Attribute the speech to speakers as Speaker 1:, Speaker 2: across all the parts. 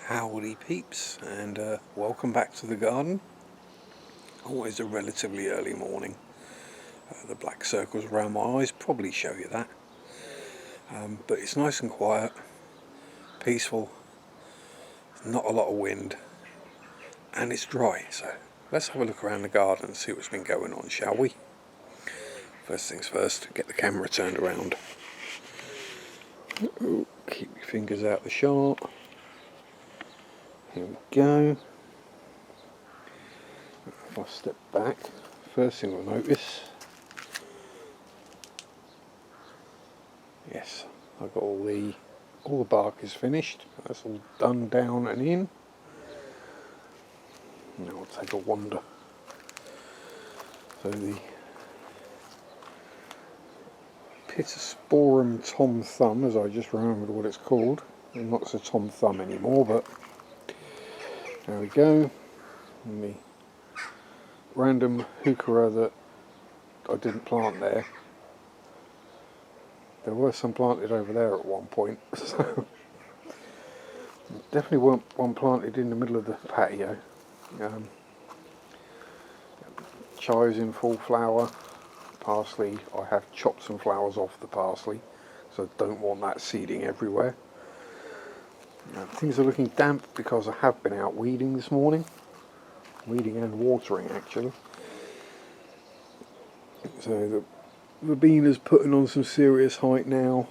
Speaker 1: Howdy peeps, and welcome back to the garden. Always a relatively early morning. The black circles around my eyes probably show you that. But it's nice and quiet, peaceful, not a lot of wind, and it's dry. So let's have a look around the garden and see what's been going on, shall we? First things first, get the camera turned around. Keep your fingers out the shot. Here we go. If I step back, first thing I'll notice, yes, I've got all the bark is finished. That's all done down and in. Now I'll take a wander. So the Pittosporum Tom Thumb, as I just remembered what it's called. I'm not so Tom Thumb anymore, but there we go. And the random heuchera that I didn't plant there. There were some planted over there at one point, so definitely weren't one planted in the middle of the patio. Chives in full flower. Parsley, I have chopped some flowers off the parsley, so I don't want that seeding everywhere. Things are looking damp because I have been out weeding this morning. Weeding and watering, actually. So the Verbena putting on some serious height now.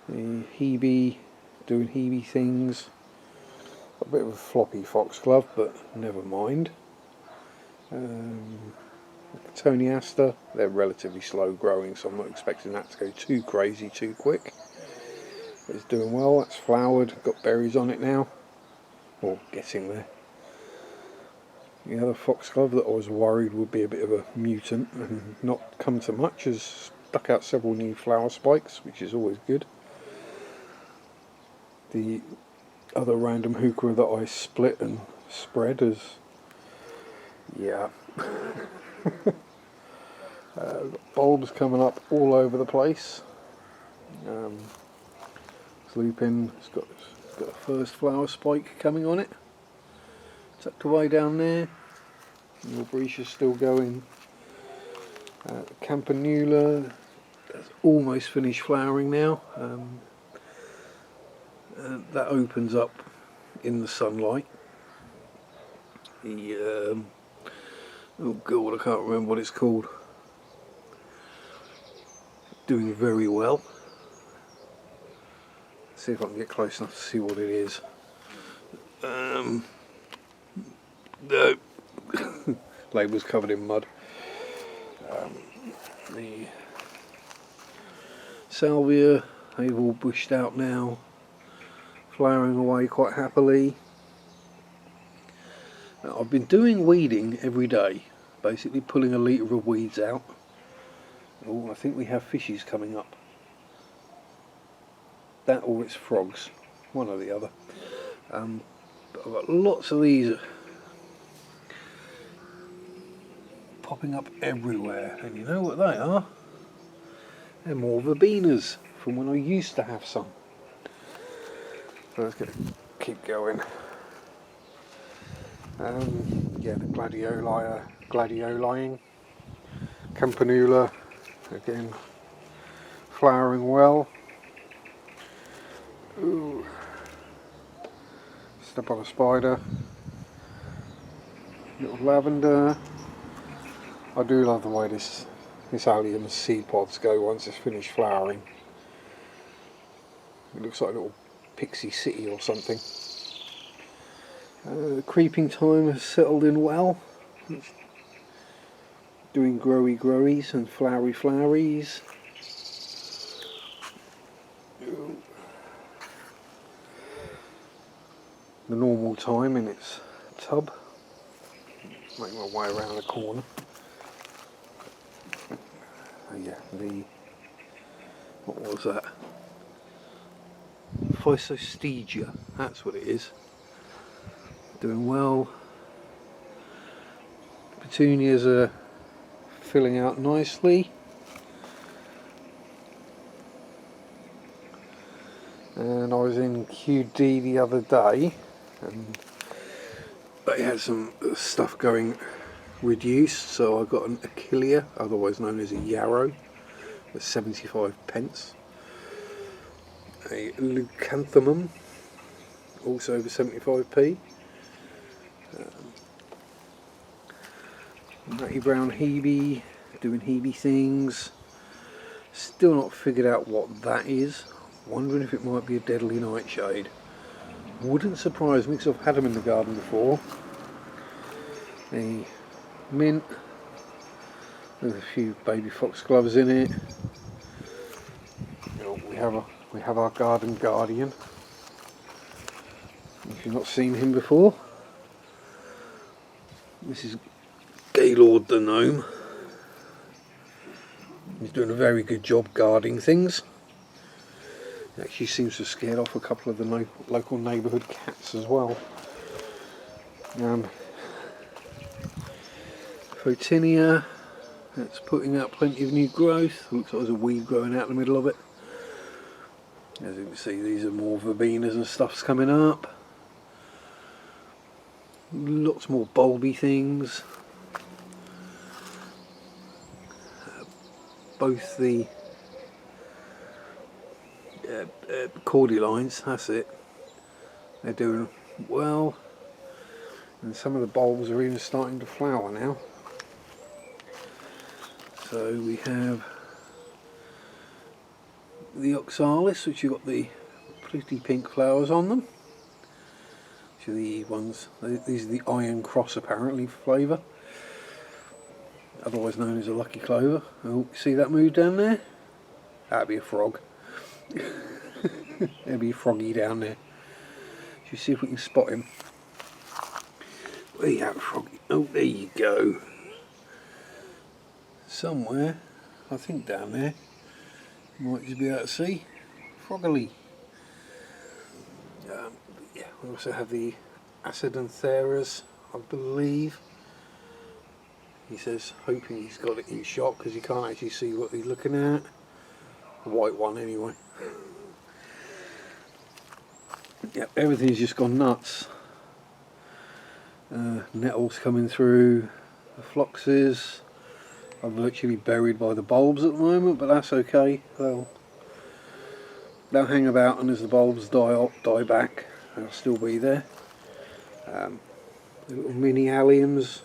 Speaker 1: The Hebe doing Hebe things. A bit of a floppy foxglove, but never mind. Tony Aster, they're relatively slow growing, so I'm not expecting that to go too crazy too quick. But it's doing well. That's flowered, got berries on it now, or getting there. The other foxglove that I was worried would be a bit of a mutant and not come to much has stuck out several new flower spikes, which is always good. The other random heuchera that I split and spread has, yeah, bulbs coming up all over the place. Lupin, it's got a first flower spike coming on it, tucked away down there. Milbretia's still going. Campanula has almost finished flowering now. That opens up in the sunlight. The oh god, I can't remember what it's called. Doing very well. See if I can get close enough to see what it is. No. Label's covered in mud. The salvia, they've all bushed out now, flowering away quite happily. Now, I've been doing weeding every day, basically pulling a litre of weeds out. Oh, I think we have fishies coming up. That or it's frogs, one or the other. But I've got lots of these popping up everywhere, and you know what they are? They're more Verbenas from when I used to have some. So let's keep going. Yeah, the gladioli, Campanula, again, flowering well. Ooh. Step on a spider. Little lavender. I do love the way this allium seed pods go once it's finished flowering. It looks like a little pixie city or something. Creeping time has settled in well. It's doing growies and floweries. The normal time in its tub. Make my way around the corner. Oh yeah, what was that? Physostegia, that's what it is. Doing well. Petunias are filling out nicely. And and I was in QD the other day, and they had some stuff going reduced, so I got an Achillea, otherwise known as a yarrow, at 75p. A leucanthemum, also over 75p. Matty brown hebe, doing hebe things. Still not figured out what that is. Wondering if it might be a deadly nightshade. Wouldn't surprise me because I've had them in the garden before. The mint. There's a few baby foxgloves in it. We have our garden guardian. If you've not seen him before, this is Gaylord the gnome. He's doing a very good job guarding things. He actually seems to have scared off a couple of the local neighbourhood cats as well. Photinia, that's putting out plenty of new growth. Looks like there's a weed growing out in the middle of it. As you can see, these are more verbenas and stuff's coming up. Lots more bulby things. Both the cordyline, that's it, they're doing well, and some of the bulbs are even starting to flower now. So we have the oxalis, which have got the pretty pink flowers on them, which are the ones, these are the iron cross apparently flavour, otherwise known as a lucky clover. Oh, see that move down there? That'd be a frog. There'll be a froggy down there. Should we see if we can spot him? Where you at, froggy? Oh, there you go. Somewhere, I think down there. You might just be able to see. Froggily. Yeah, we also have the Acidantheras, I believe. He says, hoping he's got it in shot because you can't actually see what he's looking at. The white one, anyway. Yep, everything's just gone nuts. Nettles coming through, the phloxes are virtually buried by the bulbs at the moment, but that's okay. They'll hang about, and as the bulbs die back, they'll still be there. The little mini alliums,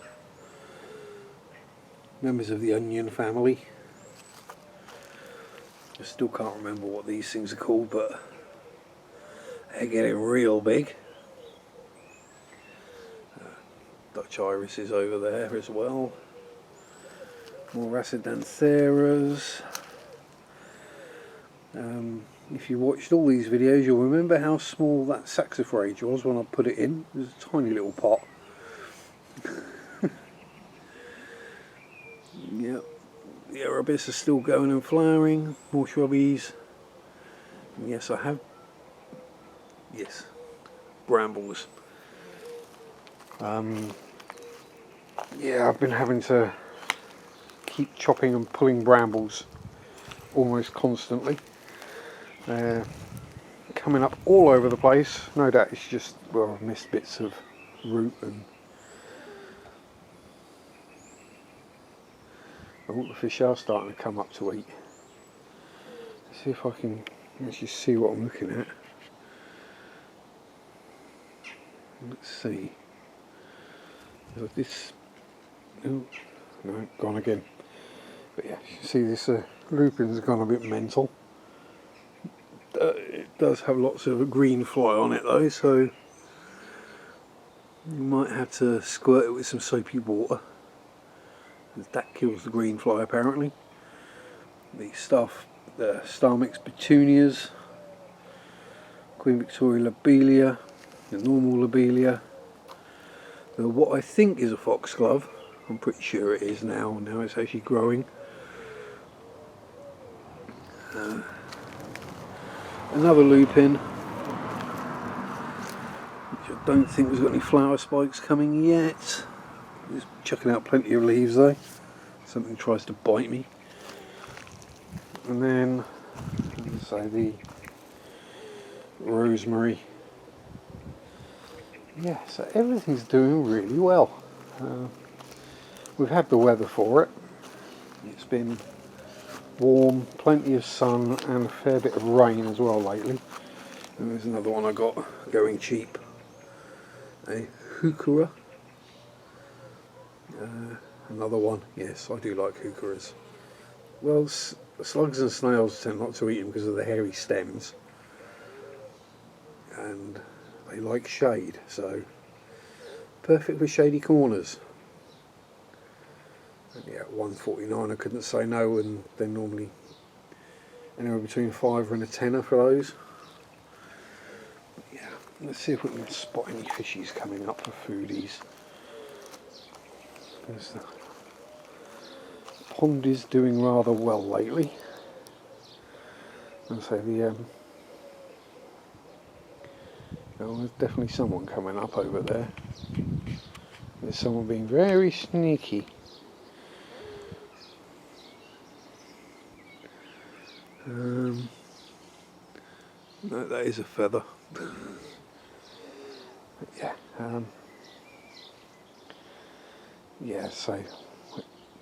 Speaker 1: members of the onion family. I still can't remember what these things are called, but they're getting real big. Dutch iris is over there as well. More Acidantheras. If you watched all these videos, you'll remember how small that saxifrage was when I put it in. It was a tiny little pot. Yep. The arabis are still going and flowering. More shrubbies. And yes, I have. Yes, brambles. Yeah, I've been having to keep chopping and pulling brambles almost constantly. Coming up all over the place. No doubt it's just, well, I've missed bits of root and... Oh, the fish are starting to come up to eat. Let's see if I can actually see what I'm looking at. Let's see. This... Oh, no, gone again. But yeah, you see this lupin's gone a bit mental. It does have lots of green fly on it though, so you might have to squirt it with some soapy water. That kills the green fly apparently. The Star Mix petunias, Queen Victoria lobelia, the normal lobelia, what I think is a foxglove. I'm pretty sure it is now it's actually growing. Another lupin, which I don't think has got any flower spikes coming yet. Just chucking out plenty of leaves though. Something tries to bite me. And then, let's say the rosemary. Yeah, so everything's doing really well. We've had the weather for it. It's been warm, plenty of sun and a fair bit of rain as well lately. And there's another one I got going cheap. A heuchera. Another one. Yes, I do like heucheras. Well, slugs and snails tend not to eat them because of the hairy stems. And they like shade, so perfect for shady corners. And yeah, $1.49 I couldn't say no, and they're normally anywhere between £5 and £10 for those. Yeah, let's see if we can spot any fishies coming up for foodies. The pond is doing rather well lately. And so oh, there's definitely someone coming up over there. There's someone being very sneaky. No, that is a feather. Yeah. Yeah, so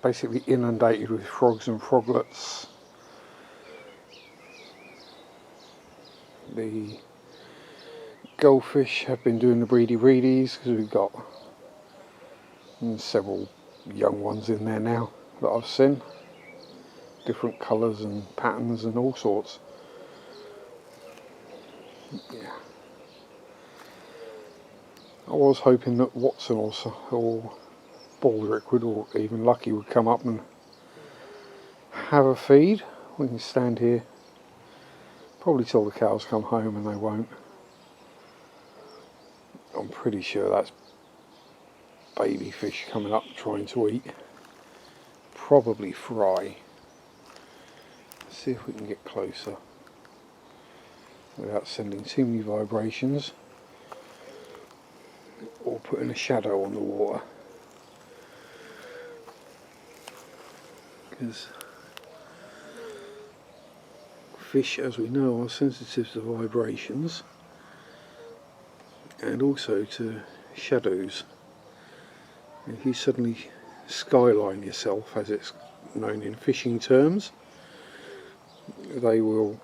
Speaker 1: basically inundated with frogs and froglets. The goldfish have been doing the breedies because we've got several young ones in there now that I've seen. Different colours and patterns and all sorts. Yeah. I was hoping that Watson or Baldrick would, or even Lucky would come up and have a feed. We can stand here probably till the cows come home, and they won't. I'm pretty sure that's baby fish coming up trying to eat. Probably fry. Let's see if we can get closer without sending too many vibrations or putting a shadow on the water. Because fish, as we know, are sensitive to vibrations and also to shadows. If you suddenly skyline yourself, as it's known in fishing terms, they will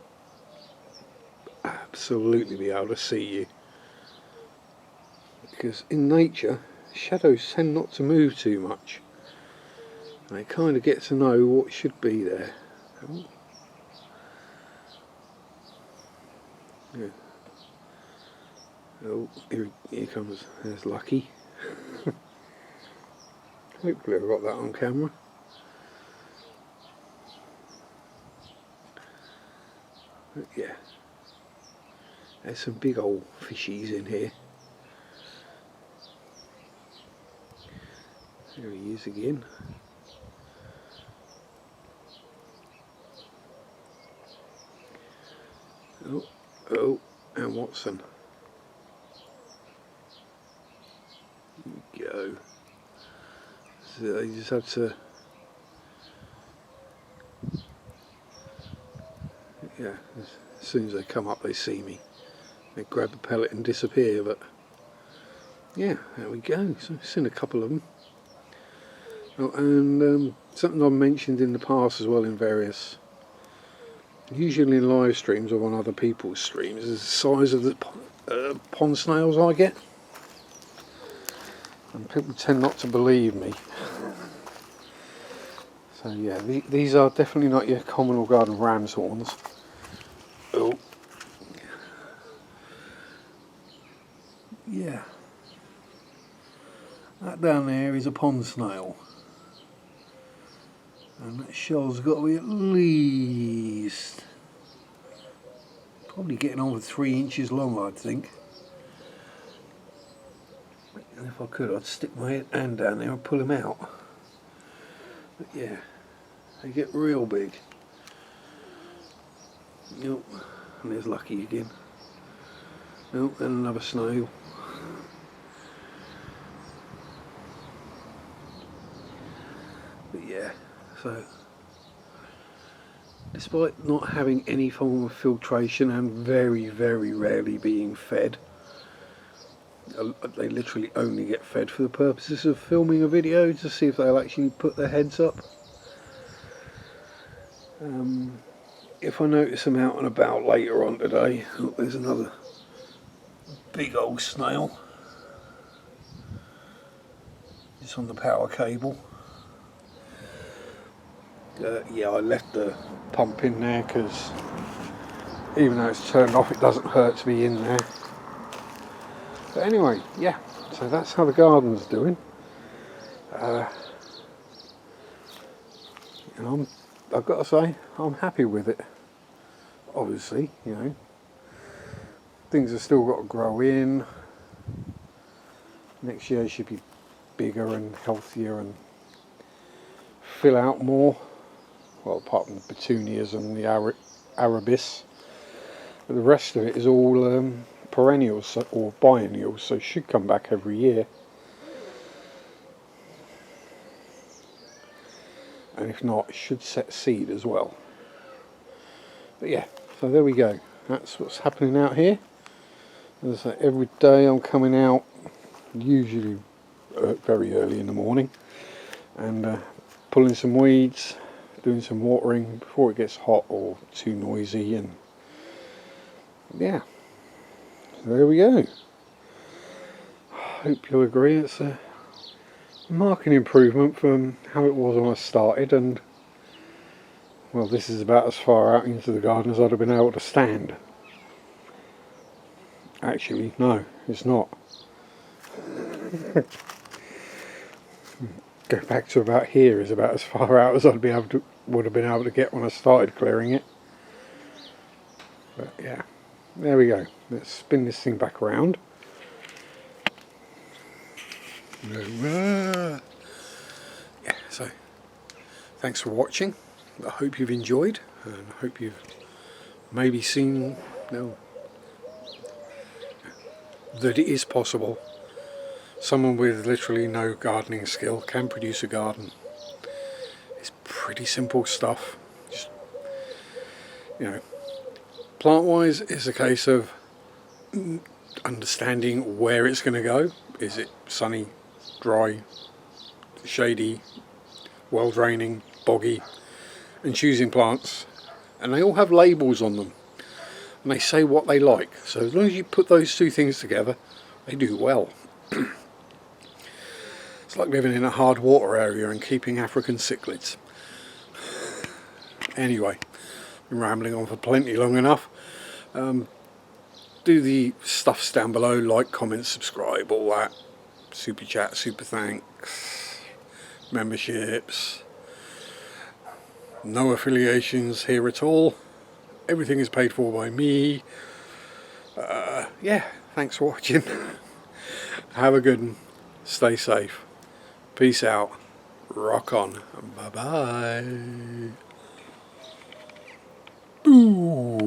Speaker 1: absolutely be able to see you. Because in nature, shadows tend not to move too much. They kind of get to know what should be there. Oh. Yeah. Oh, here comes, there's Lucky. Hopefully I've got that on camera. But yeah, there's some big old fishies in here. There he is again. Oh, and Watson. There we go. So they just have to, yeah, as soon as they come up they see me. They grab the pellet and disappear, but yeah, there we go. So I've seen a couple of them. Oh, and something I've mentioned in the past as well in various, usually in live streams or on other people's streams, is the size of the pond snails I get. And people tend not to believe me. So yeah, these are definitely not your common or garden ram's horns. Oh. Yeah. That down there is a pond snail. And that shell's got to be at least probably getting on with 3 inches long, I'd think. And if I could, I'd stick my hand down there and pull him out. But yeah, they get real big. Yep, and there's Lucky again. Oh, and another snail. But yeah, so despite not having any form of filtration and very, very rarely being fed. They literally only get fed for the purposes of filming a video to see if they'll actually put their heads up. If I notice them out and about later on today, oh, there's another big old snail. It's on the power cable. Yeah, I left the pump in there because even though it's turned off, it doesn't hurt to be in there. But anyway, yeah, so that's how the garden's doing. And I've got to say, I'm happy with it. Obviously, you know, things have still got to grow in. Next year should be bigger and healthier and fill out more. Well, apart from the petunias and the arabis, but the rest of it is all perennials or biennials, so it should come back every year. And if not, it should set seed as well. But yeah, so there we go. That's what's happening out here. As I say, every day I'm coming out, usually very early in the morning, and pulling some weeds, doing some watering before it gets hot or too noisy, and yeah, so there we go. Hope you'll agree it's a marked improvement from how it was when I started, and well, this is about as far out into the garden as I'd have been able to stand. Actually, no, it's not. Go back to about here is about as far out as would have been able to get when I started clearing it. But yeah, there we go. Let's spin this thing back around. Yeah, so thanks for watching. I hope you've enjoyed, and I hope you've maybe seen that it is possible. Someone with literally no gardening skill can produce a garden. It's pretty simple stuff. Just, you know, plant-wise, it's a case of understanding where it's going to go. Is it sunny, dry, shady, well draining, boggy, and choosing plants. And they all have labels on them, and they say what they like. So as long as you put those two things together, they do well. It's like living in a hard water area and keeping African cichlids. Anyway, been rambling on for plenty long enough. Do the stuffs down below, like, comment, subscribe, all that. Super chat, super thanks, memberships. No affiliations here at all. Everything is paid for by me. Yeah, thanks for watching. Have a good one. Stay safe. Peace out. Rock on. Bye bye. Ooh.